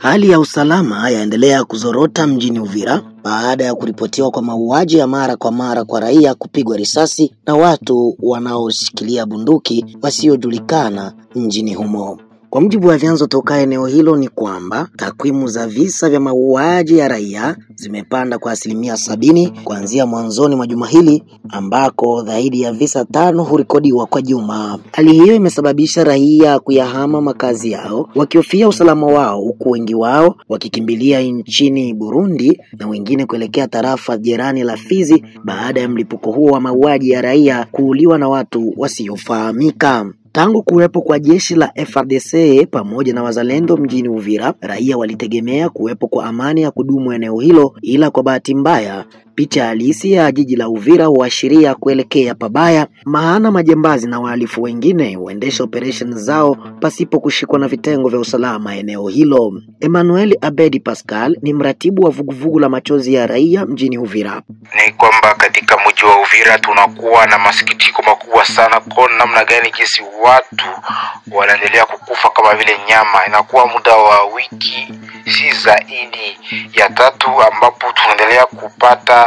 Hali ya usalama yaendelea kuzorota mjini Uvira baada ya kuripotiwa kwa mauaji ya mara kwa mara kwa raia kupigwa risasi na watu wanaoshikilia bunduki wasiojulikana mjini humo. Kwa mujibu wa vyanzo toka eneo hilo ni kwamba takwimu za visa vya mauaji ya raia zimepanda kwa 70% kuanzia mwanzoni mwa juma hili, ambako zaidi ya visa 5 hurekodiwa kwa juma. Hali hiyo imesababisha raia kuyahama makazi yao wakihofia usalama wao, huku wengi wao wakikimbilia nchini Burundi na wengine kuelekea tarafa jirani la Fizi baada ya mlipuko huo wa mauaji ya raia kuuliwa na watu wasiofahamika. Tangu kuwepo kwa jeshi la FARDC pamoja na wazalendo mjini Uvira, raia walitegemea kuwepo kwa amani ya kudumu eneo hilo, ila kwa bahati mbaya picha halisi ya jiji la Uvira huashiria kuelekea pabaya, maana majambazi na wahalifu wengine huendesha operation zao pasipo kushikwa na vitengo vya usalama eneo hilo. Emmanuel Abedi Pascal ni mratibu wa vuguvugu la machozi ya raia mjini Uvira. Ni kwamba katika mji wa Uvira tunakuwa na masikitiko makubwa sana kwa namna gani jinsi watu wanaendelea kukufa kama vile nyama. Inakuwa muda wa wiki si zaidi ya 3 ambapo tunaendelea kupata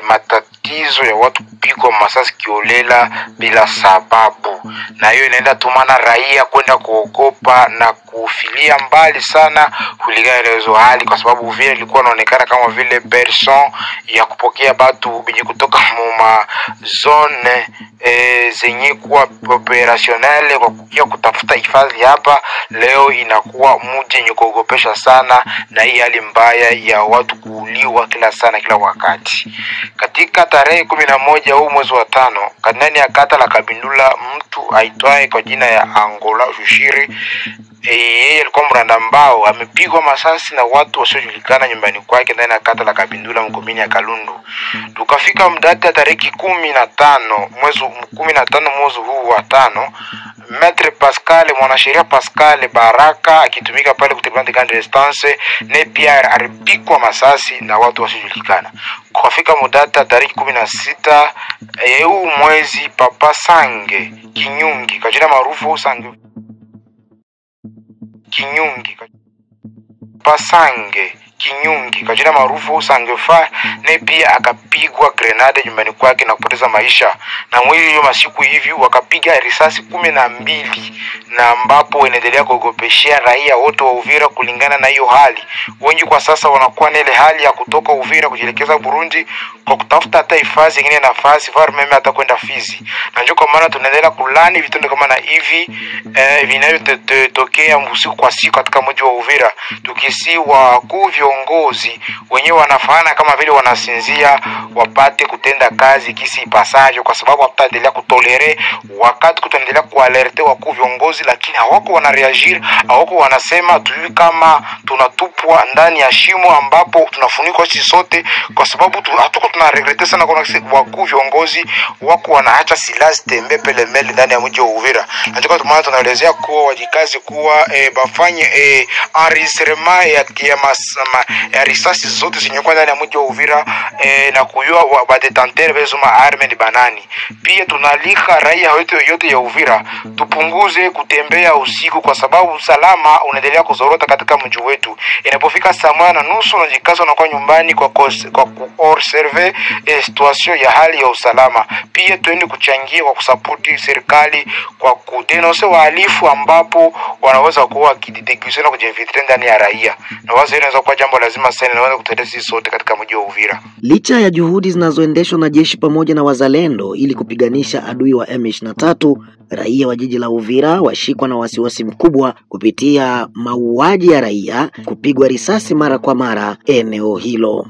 matatizo ya watu kupigwa masasi kiolela bila sababu, na hiyo inaenda tumana raia kwenda kuogopa na kufilia mbali sana kulingana na hizo hali, kwa sababu Uvira ilikuwa inaonekana kama vile berson ya kupokea watu wenye kutoka muma zone zenye kuwa operationale kwa kukia kutafuta hifadhi hapa. Leo inakuwa mji yenye kuogopesha sana na hii hali mbaya ya watu kuuliwa kila wakati. Katika tarehe 11 huu mwezi wa 5 ndani ya kata la Kabindula, mtu aitwaye kwa jina ya Angola Shushiri, yeye alikuwa mrandambao, amepigwa masasi na watu wasiojulikana nyumbani kwake ndani ya kata la Kabindula mkomini ya Kalundu. Tukafika mdata tarehe 15 mwezi huu wa 5, Maître Pascal, mwanasheria Pascal Baraka akitumika pale kutibandi grande distance, ne pia alipigwa masasi na watu wasiojulikana. Kufika mudata tarehe 16 huu mwezi, Papa Sange Kinyungi kwa jina maarufu Sange Kinyungi, Pasange Kinyungi kwa jina maarufu Sangefa, ne pia akapigwa grenade nyumbani kwake na kupoteza maisha. Na mwili hiyo masiku hivi wakapiga risasi 12, na ambapo inaendelea kuogopeshia raia wote wa Uvira. Kulingana na hiyo hali, wengi kwa sasa wanakuwa na ile hali ya kutoka Uvira kujielekeza Burundi kwa kutafuta hata hifadhi nyingine, nafasi var meme hata kwenda Fizi. Na ndio kwa maana tunaendelea kulani vitendo kama na hivi vinavyotokea usiku kwa siku katika mji wa Uvira, tukisi wakuu viongozi wenyewe wanafanya kama vile wanasinzia wapate kutenda kazi kisi ipasavyo, kwa sababu hatutaendelea kutolere wakati tutaendelea kualerte wakuu viongozi, lakini hawako wanareagir, hawako wanasema tuyu kama tunatupwa ndani ya shimo ambapo tunafunikwa sisi sote, kwa sababu hatuko tunaregrete sana kwa wakuu viongozi wako wanaacha silaha zitembe pele mele ndani ya mji wa Uvira. Na ndio kwa maana tunaelezea kuwa wajikazi kuwa bafanye enregistrement ya risasi zote zenye kwa ndani ya mji wa Uvira, na kuyua badetantere bezuma arme ni banani. Pia tunalika raia yote ya Uvira tupunguze kutembea usiku, kwa sababu usalama unaendelea kuzorota katika mji wetu. Inapofika saa 1:30 unajikaza na kwa nyumbani kwa observer situation ya hali ya usalama. Pia tuende kuchangia kwa kusapoti serikali kwa kudenonse wahalifu ambapo wanaweza kuwa kididegusi na kujinfiltrate ndani ya raia, na wazo inaweza kuwa jambo lazima sana, naweza kutetea sisi sote katika mji wa Uvira. Licha ya juhudi zinazoendeshwa na jeshi pamoja na wazalendo ili kupiganisha adui wa M23, raia wa jiji la Uvira washikwa na wasiwasi mkubwa kupitia mauaji ya raia, kupigwa risasi mara kwa mara eneo hilo.